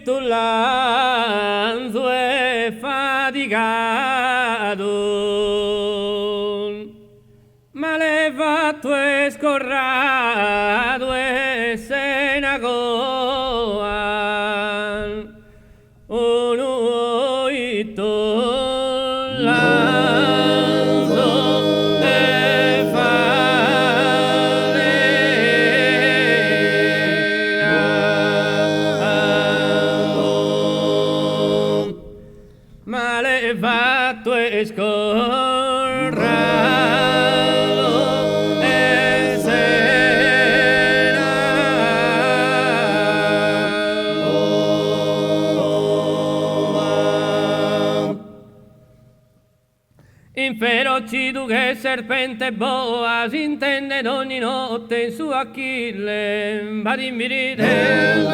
tu lanzo è faticato, ma levato e scorrato e se ne coa, uno ito lanzo e faticato, ma levato e scorrato e se ne coa. Inferocido che serpente boa si intende ogni notte in su Achille, vadimmirite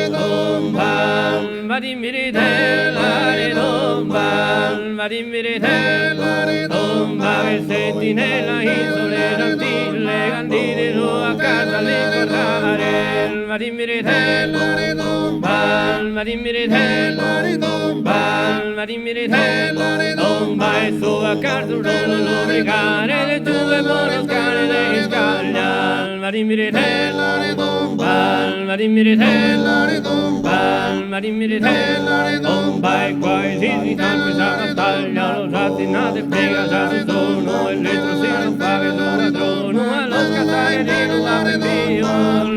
tombal, vadimmirite l'are tombal, vadimmirite tomba che sentinella isole d'Antille, candide a casa le corrare, vadimmirite tombal, vadimmirite tombal, vadimmirite tomba e su a casa un lubricare le tue buone scale le scaglia, vadimmirite tombal, vadimmirite tombal, vadimmirite tomba e qua si sta questa battaglia, lo satinate piega già su sono, il letro si non fa che sono trono, allo scattare di non apre Dio,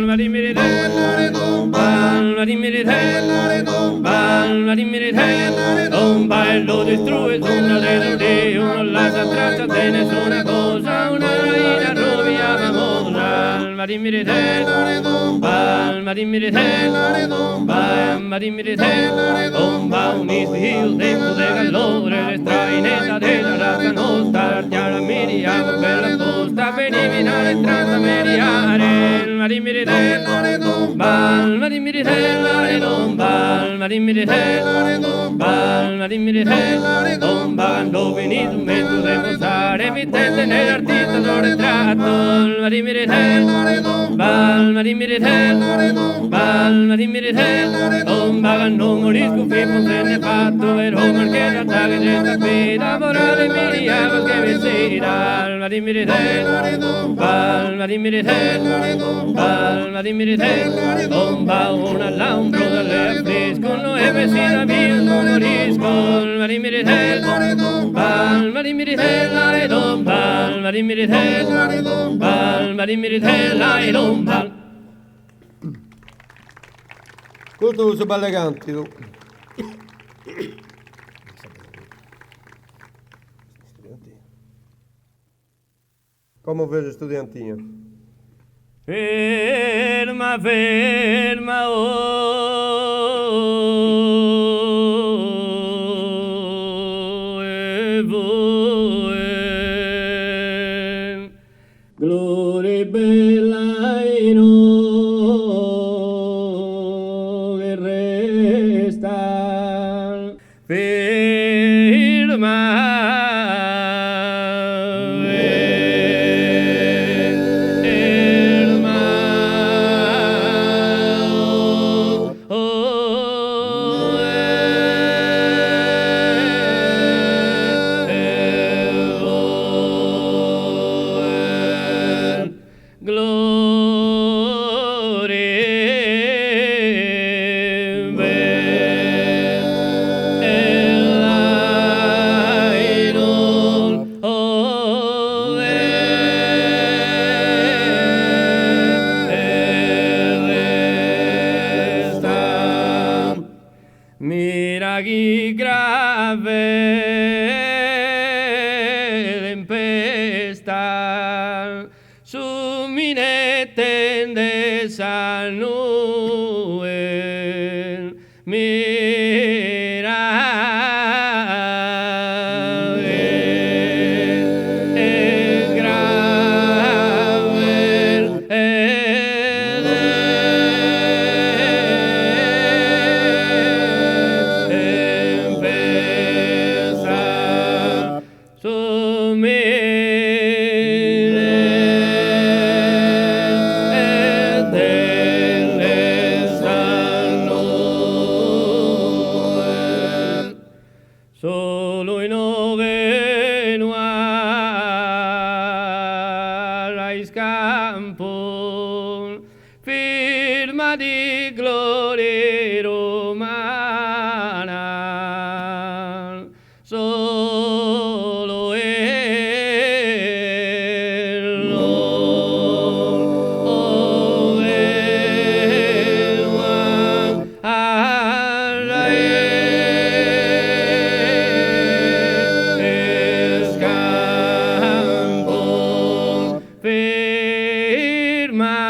vadimmirite tombal, vadimmirite tombal, vadimmirite tomba e lo distrugge sono del Dio, non lascia traccia di nessuna cosa, una raina rovia famosa, vadimmirite tombal, vadimmirite tombal, vadimmirite tomba, un ispiro tempo de calore, le strainetta della razza nostra, chiara miriamo per la posta, venivina l'entrata mediare, vadimmirite tombal, vadimmirite tombal, vadimmirite tombal, vadimmirite tomba, quando venite un mezzo di mostrare, mettete nell'artista lo ritratto, vadimmirite tombal, vadimmirite tombal, vadimmirite tomba, quando morisco Pippo se ne fatto, vero perché la taga c'è tapita, vorrei miriamo che mi sera, vadimmirite tombal, vadimmirite tombal, vadimmirite tomba, una l'ambro dalle affrescono e vestita via non morisco, vadimmirite tombal, vadimmirite la tombal, vadimmirite tombal, vadimmirite la tombal. Questo sono belle canti, tu. Come fece studiantina? Ferma, ferma, oh, e voi, gloria bella e no, che resta, ferma. Mira chi grave tempesta su mine tendesa nube, mira gloria romana, solo él lo eleva al es campo firmale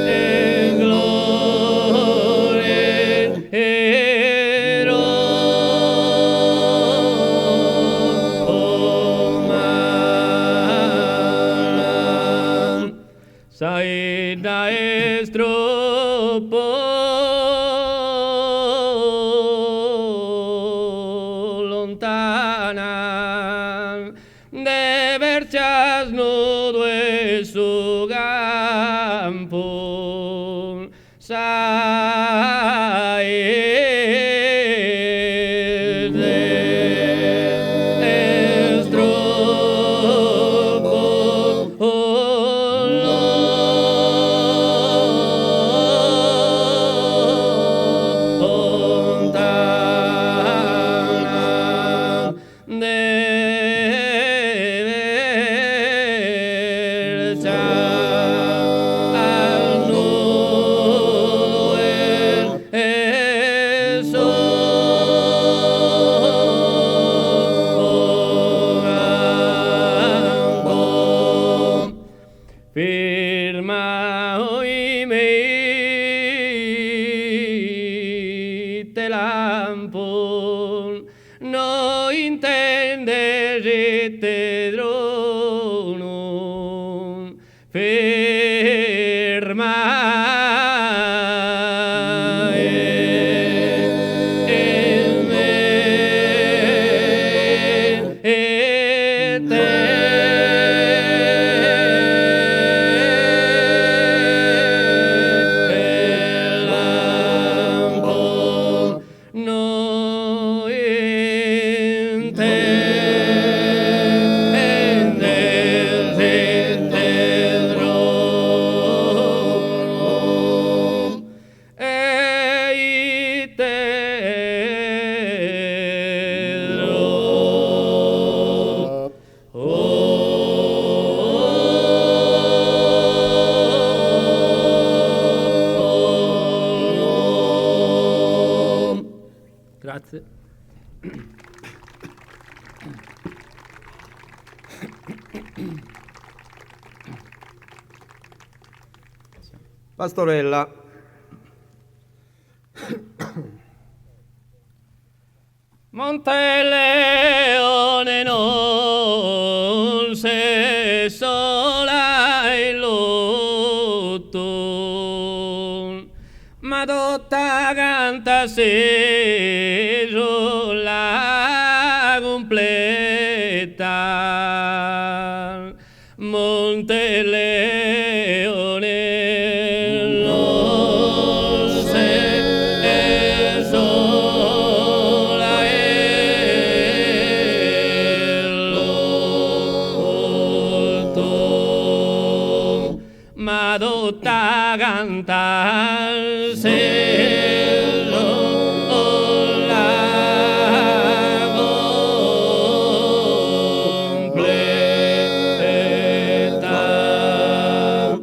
en gloria romana. Saida estropo lontana de verchas nudo es su campo. Saide estropo lontana de verchas nudo es su campo. Firma hoy me te lampon, no intende te drono. Firma en el lampo no Grazie. Pastorella. Monteleone non se sola il lutto, ma tutta canta se la completa. Monteleone non se sola il lutto, ma tutta canta se la completa.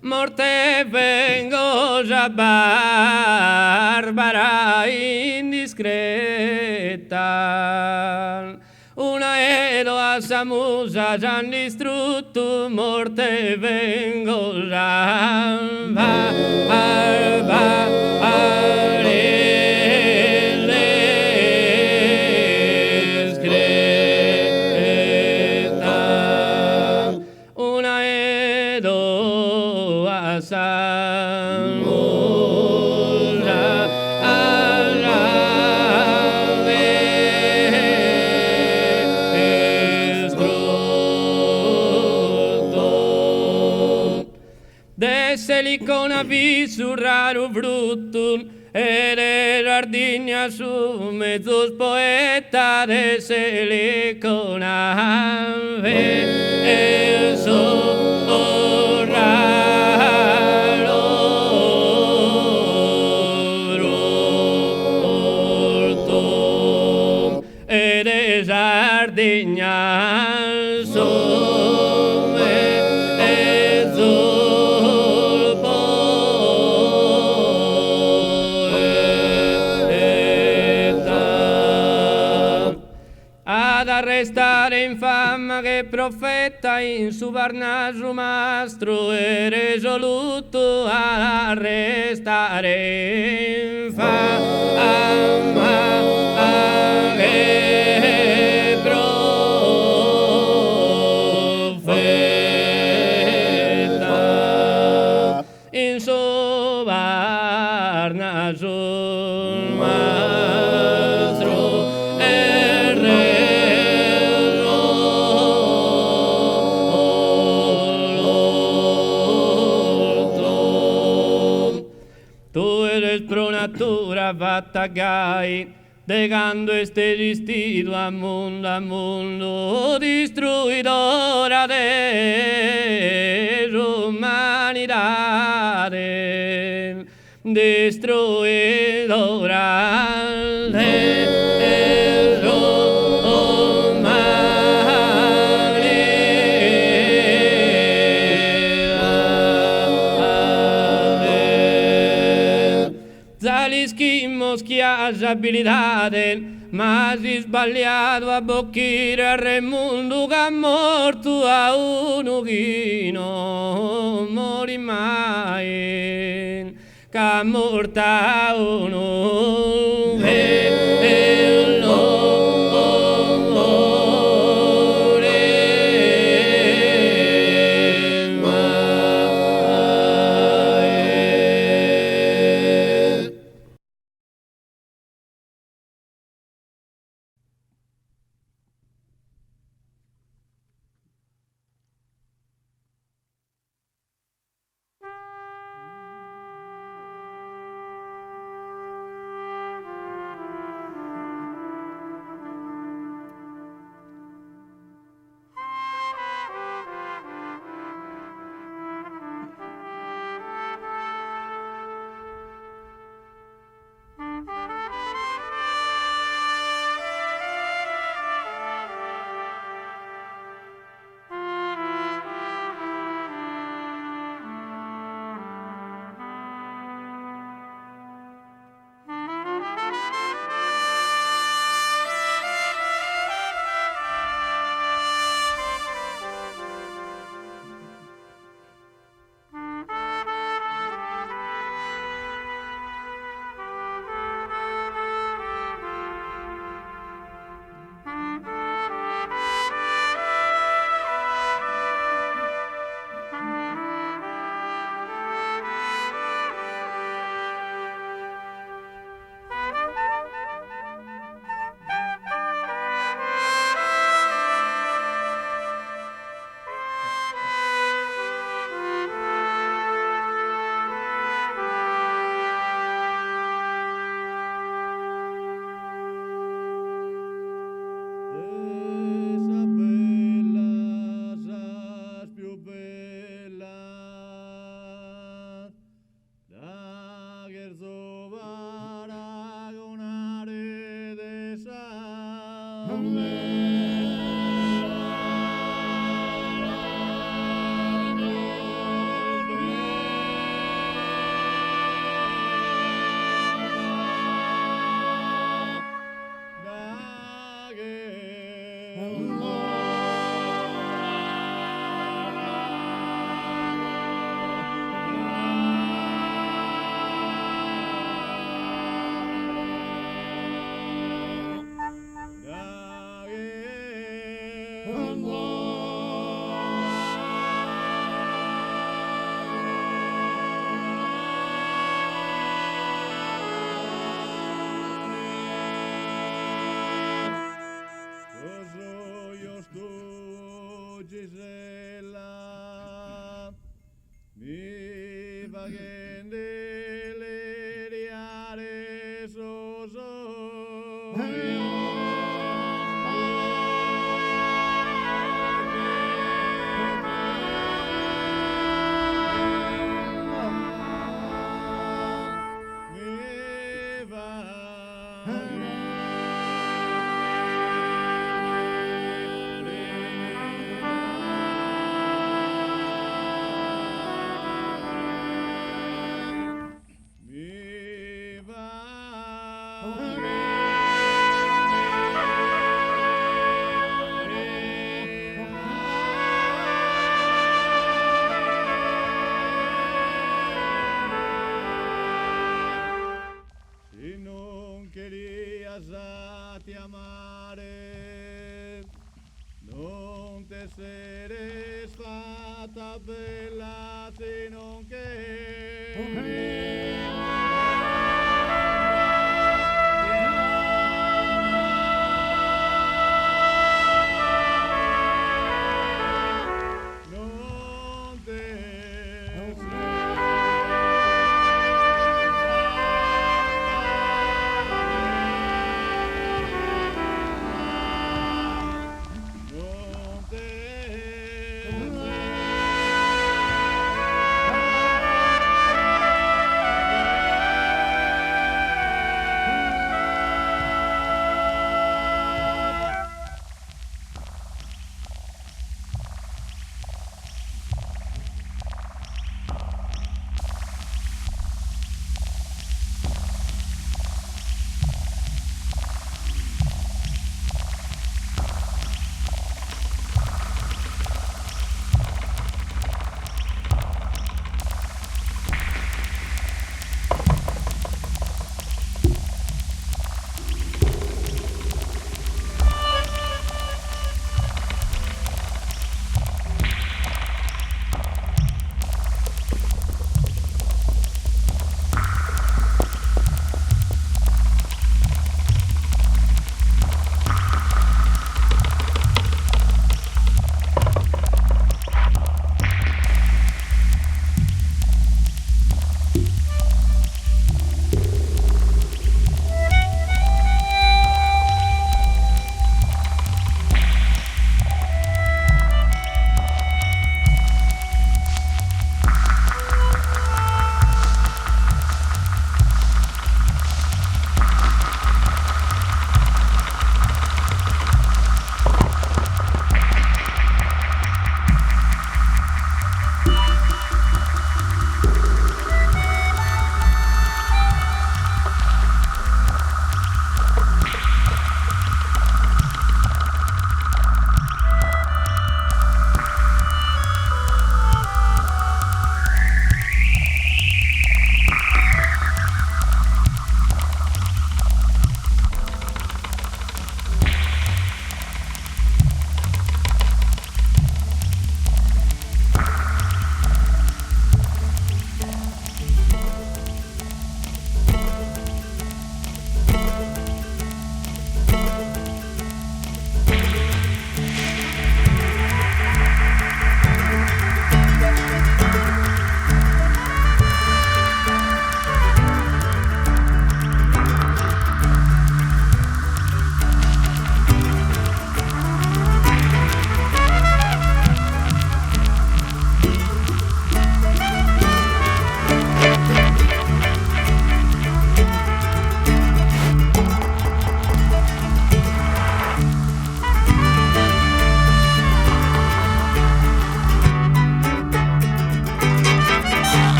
Morte vengo già barbara indiscreta, una edo a Samusa già distrutto, morte vengo già indiscreta, una edo a Samusa de l'icona fissurrare frutto, e le giardini assume tus poeta de silicona e sorraro e de giardini restare in fama che profeta in su varnaggio mastro e risoluto a restare in fama che profeta in su varnaggio mastro e pro natura battagai, degando este vestido a mundo, destruidora de humanidade, destruidora de Zalisquimos que haja habilidade, mas esbalhado a boqueira remundo ga morto a unuguino mori mai ca morta unu Gendeleriare soso. Si non querías a ti amare, non te seres fatta bella se non che non te non te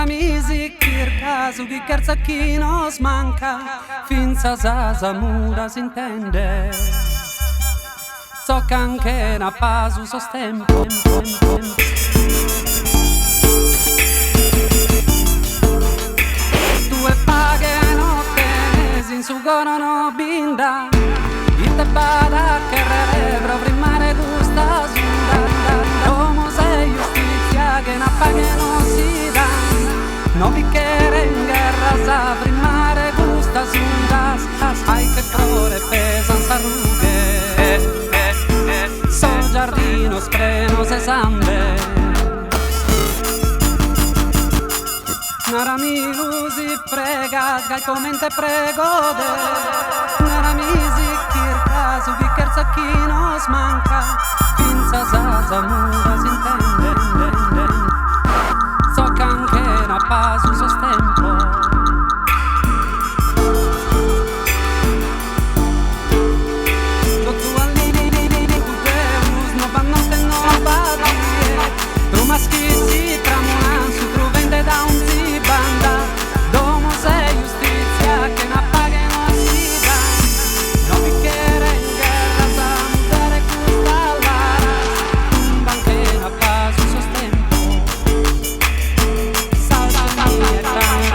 misi circa su chi scherza chi non smanca, finza sa muda si intende. So che anche una pasu sostempo. Due paghe notte si insugono binda, il te bada che rebro primare gusta sunda. Come sei giustizia che una paghe non si dà, no bicchiere in guerra sa primare gusta sunda. Ai che prore pesan s'arrughe, so giardino spreno se sambe. Nara mi lusi prega, gai commente pregode. Nara mi zikirka, su chi scherza chi non smanca, finza sa muda si intende. So che anche una pasu sostempo. Maschi si tramulan su truvende da un zibanda, domo sei giustizia che na paghe non si dà, no bicchiere in guerra sa mutare questa lara, un banche na pace sostempo, salsa e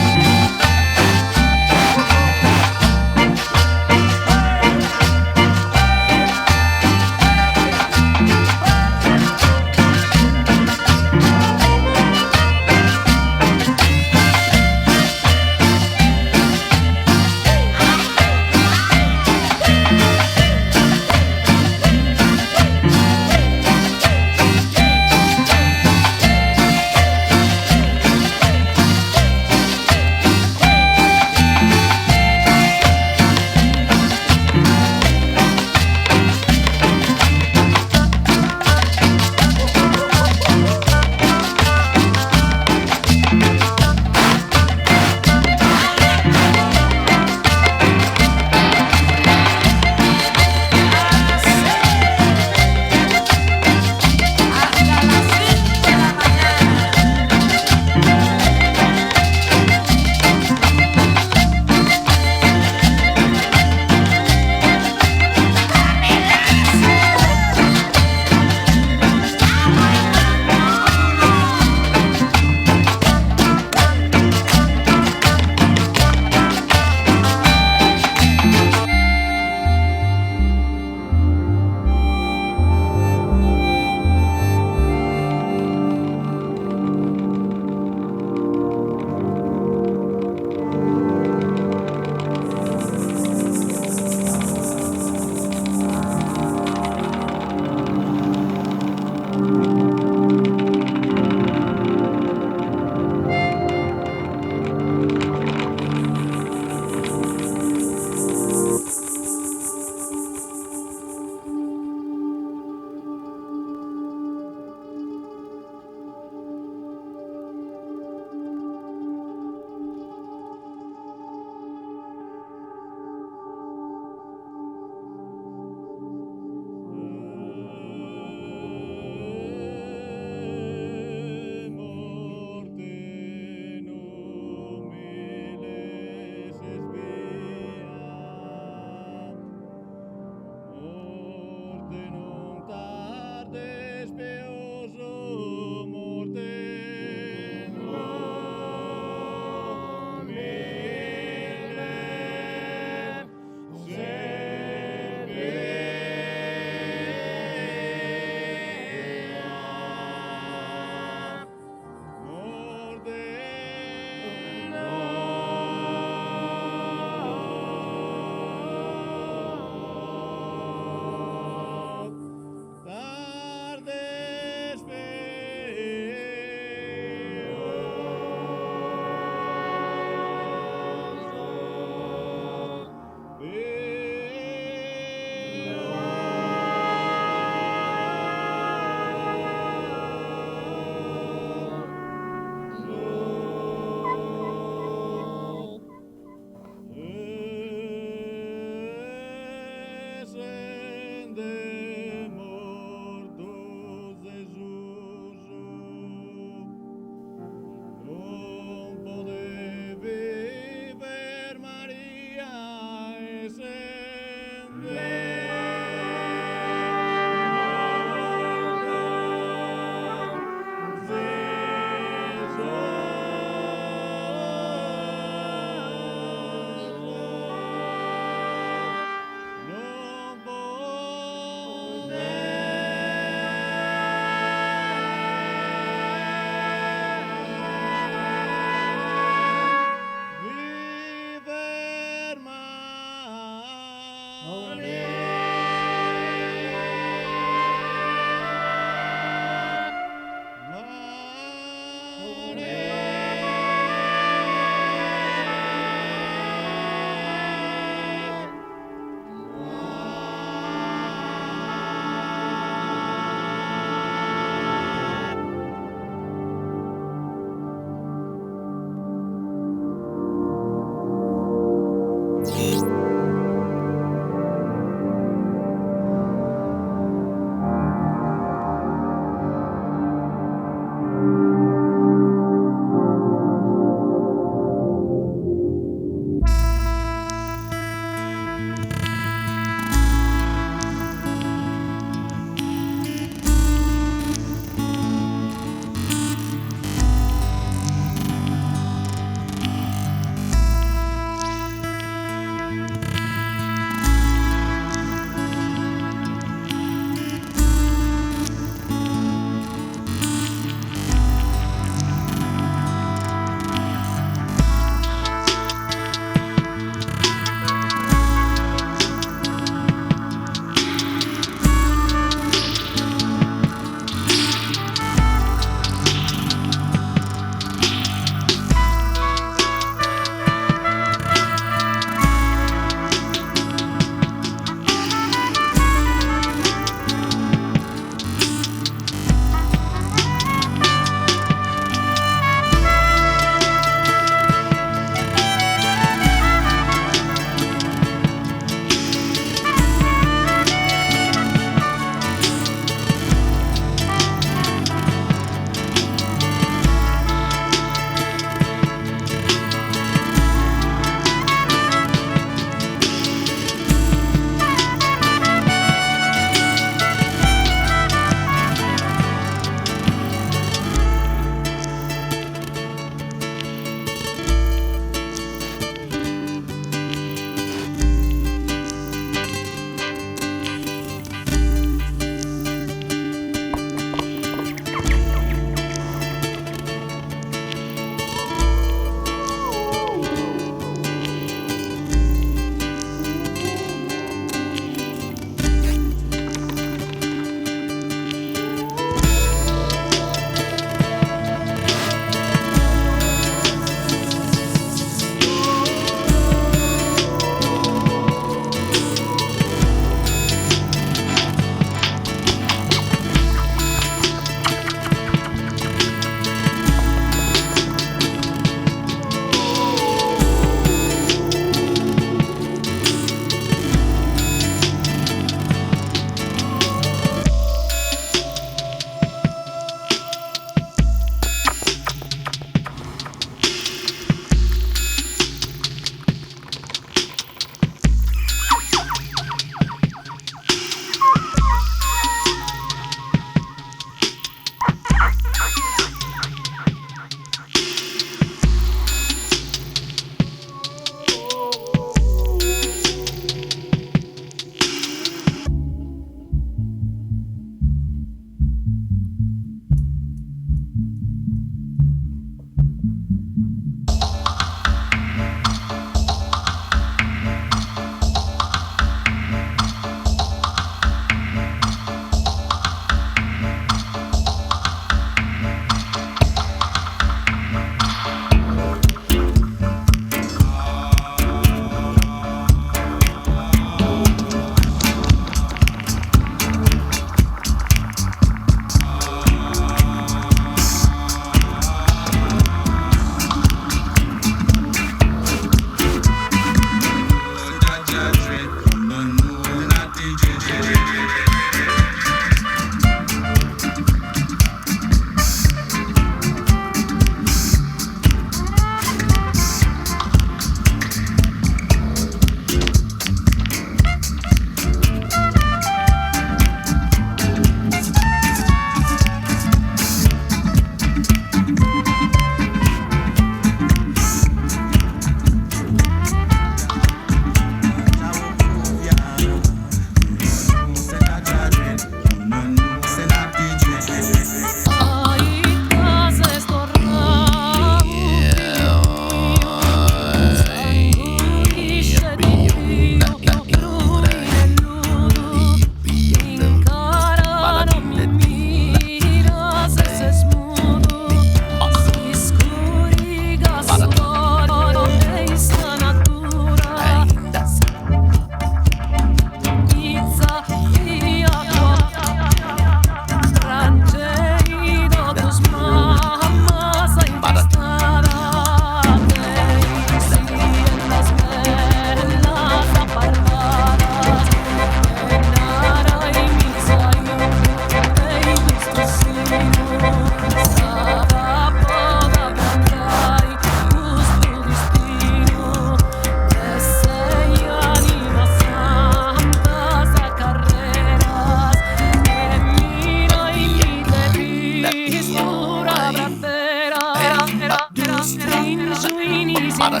Sembra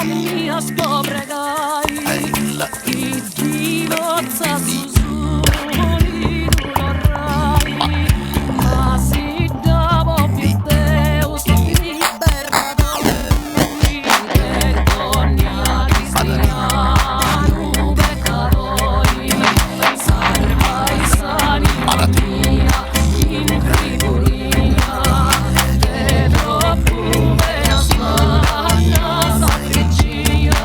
mia spopregai chi divozza su soli l'orrai ma si davo più Deus liberatore che donna cristiano peccatori salva i sani mia in frigoria che troppo me asmana sacrigia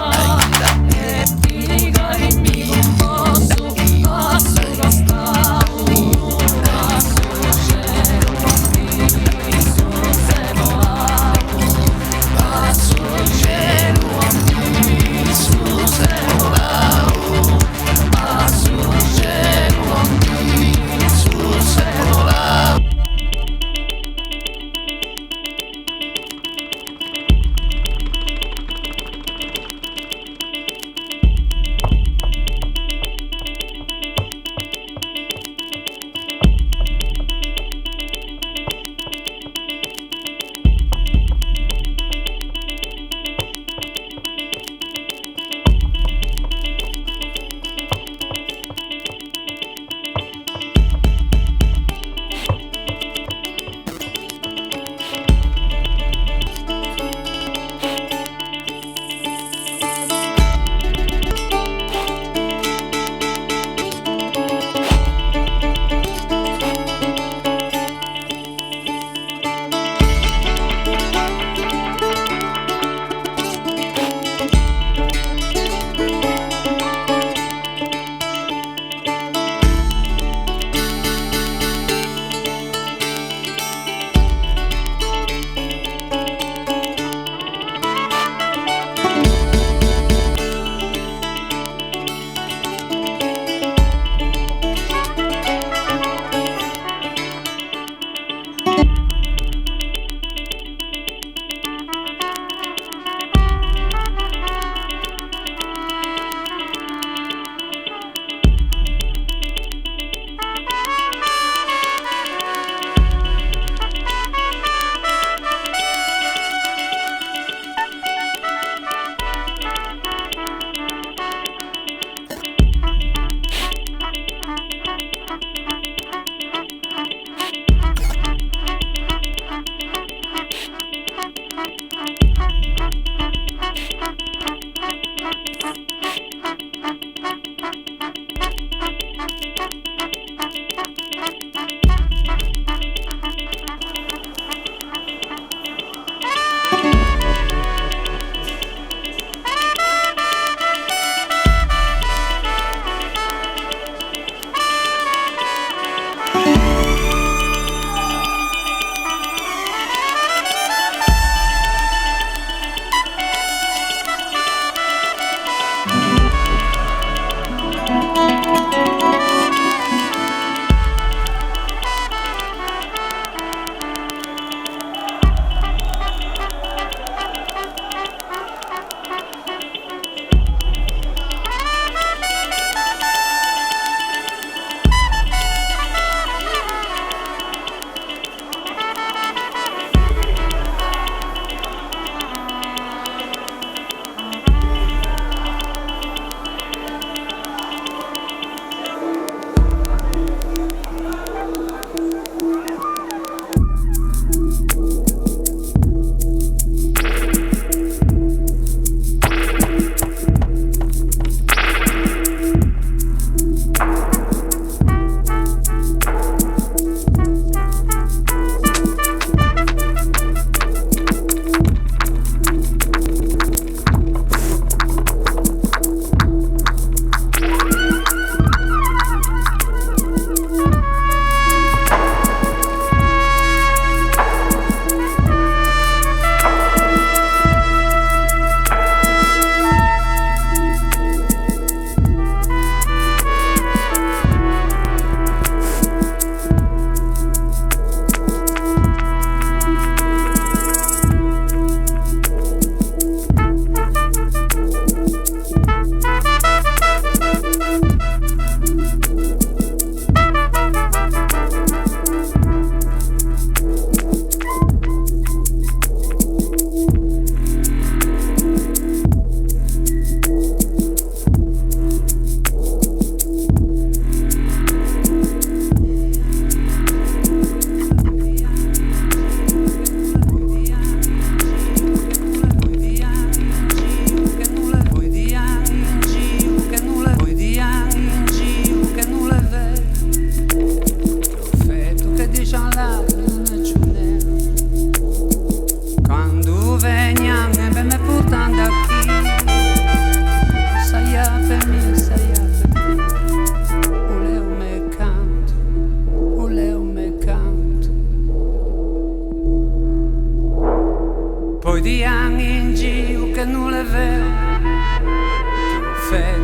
che non è vero.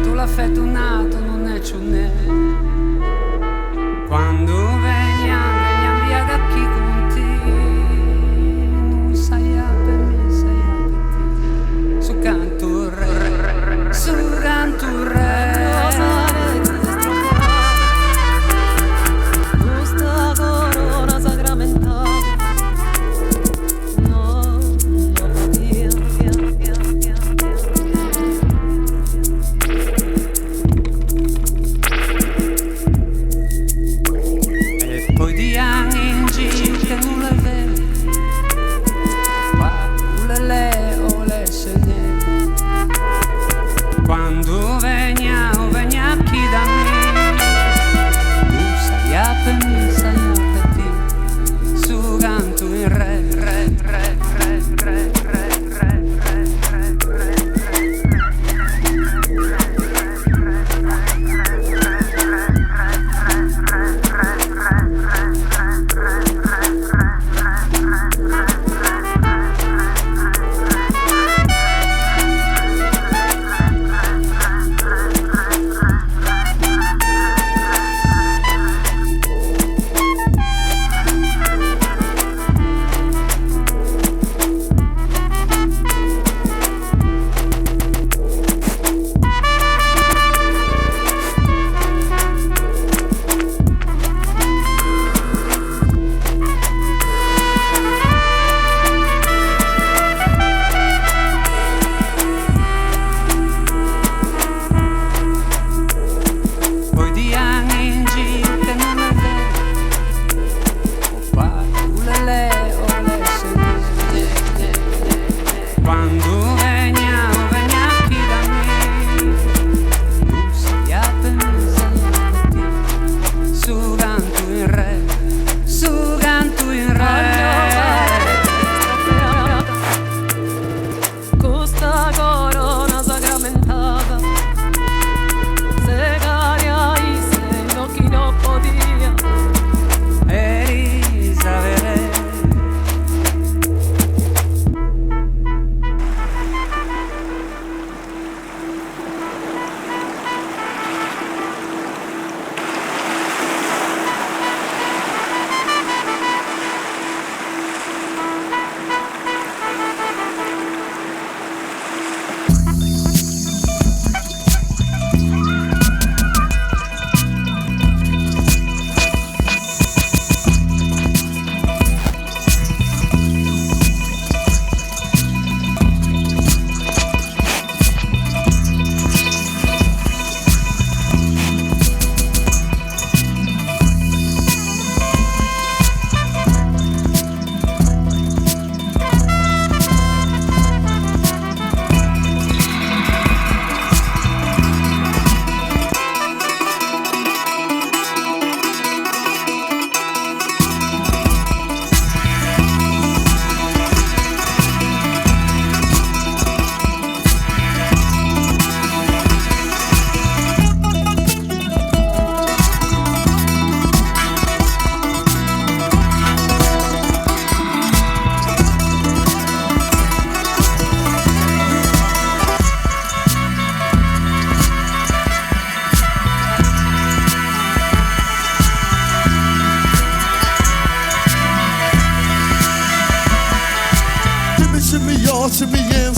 Tu l'ha fatto nato, non è ciò ne. Quando veniamo via da chi con te, non sai a per me, sai a per te. Su canto re, su canto re. Questa corona sacramentale non lo podia. E poi di anni in giro che non è vero, le o le sene. Quando veniamo chi da me, tu sai a per me, sai a per te. Su canto in re, re, re, re, re, re, re, re, re, re.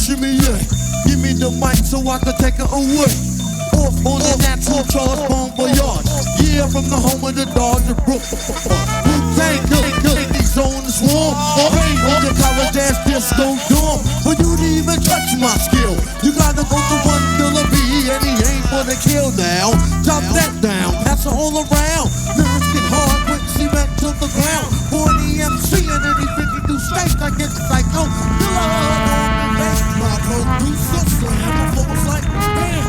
shimmy yeah. Give me the mic so I can take it away. Off on the natural Charles Bon Voyage. Yeah, from the home of the Dodger Brook. Wu-Tang ladies on the swarm. Rain on the college ass disco dorm. For you to even touch my skill, you gotta go to one Killer B, and he ain't for the kill now. Drop that down, pass it all around. Lyrics get hard, quick cement to the ground. 40 MC and any 52 states, I get psycho. My producer slam, my flow's like bam.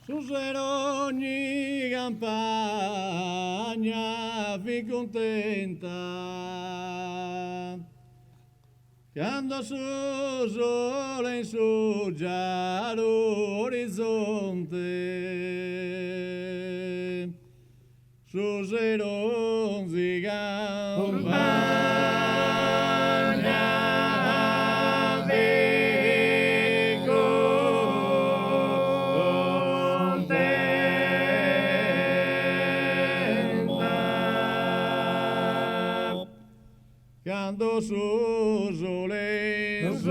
su ser ogni campagna vi contenta, quando su sole in su già l'orizzonte, su seronzi campagna vi contenta, quando su sole in su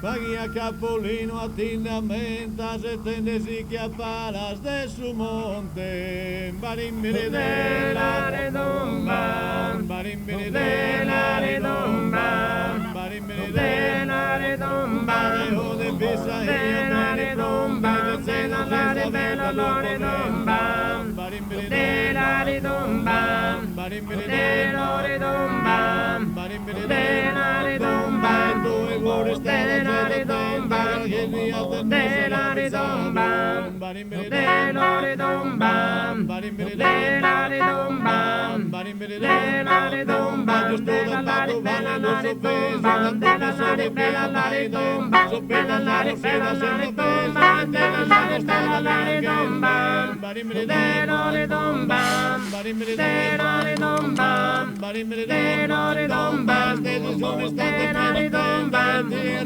paghi a capolino attinamenta se tendesi che a palas de su monte barimbiri de la redomba barimbiri de la redomba barimbiri de la redomba dejo de pisa de la redomba de la redomba barimbiri de la redomba barimbiri de la redomba barimbiri de la redomba dove vuole stare la redomba che mi ha de la redomba barimbiri de la redomba barimbiri de la redomba barimbiri de la redomba giusto da lato vale lo so peso de la redomba de la redomba de la redomba barimbiri de la redomba barimbiri de la redomba barimbiri de la redomba de sono state la redomba de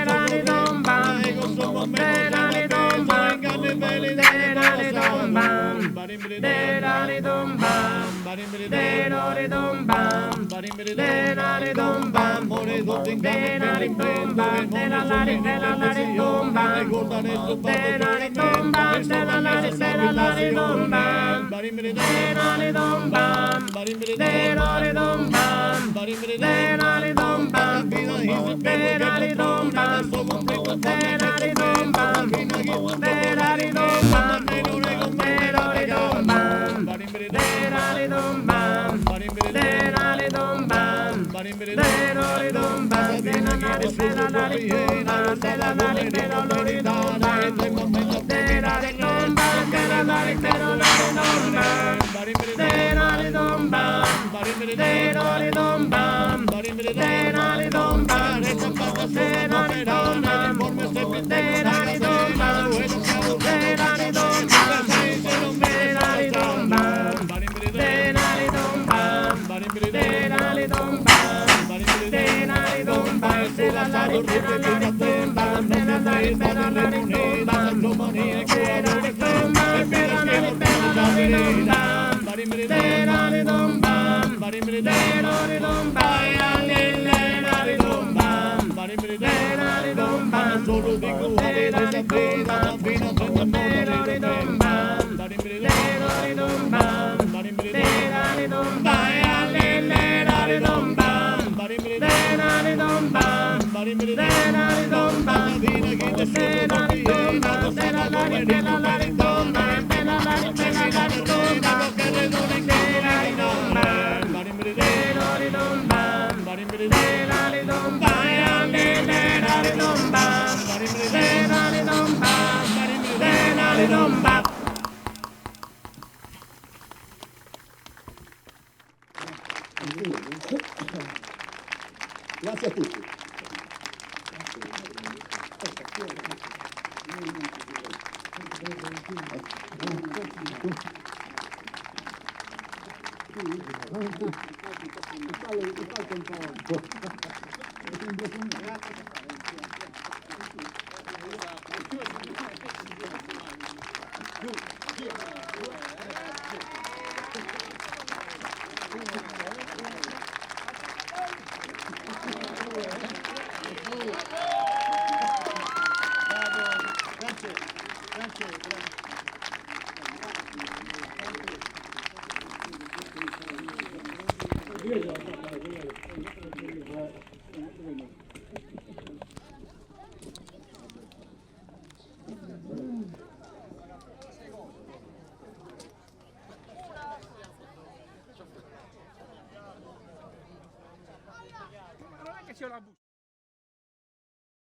la redomba ego sono me la redomba inganni belli de la redomba barimbiri de la redomba barimbiri de la redomba barimbiri de la redomba more donde inganni la redomba de la redomba ricordare il suo de la redomba de la redomba barimbiri de la redomba barimbiri de la redomba barimbiri de la redomba vida hisi de la redomba somos ricos de la redomba vida de la redomba meno rego de la redomba barimbiri de la redomba barimbiri de la redomba barimbiri de la redomba de la redomba de la redomba de la redomba barimbiri de la redomba barimbiri de la redomba barimbiri de la redomba recha pata de la redomba forme se de la redomba de la redomba de la redomba barimbiri de la redomba barimbiri de la redomba barimbiri de la redomba de la redomba de la redomba domani che la redomba de la redomba barimbiri de la redomba barimbiri de la redomba la redomba barimbiri de la redomba solo dico de la redomba fino a la redomba barimbiri de la redomba barimbiri de la redomba la redomba barimbiri de la redomba barimbiri de la redomba vida che te de la redomba de la redomba de la redomba che le doni che la redomba barimbiri de la redomba barimbiri de la redomba la redomba barimbiri de la redomba barimbiri de la redomba. Grazie a tutti. c'è una busta.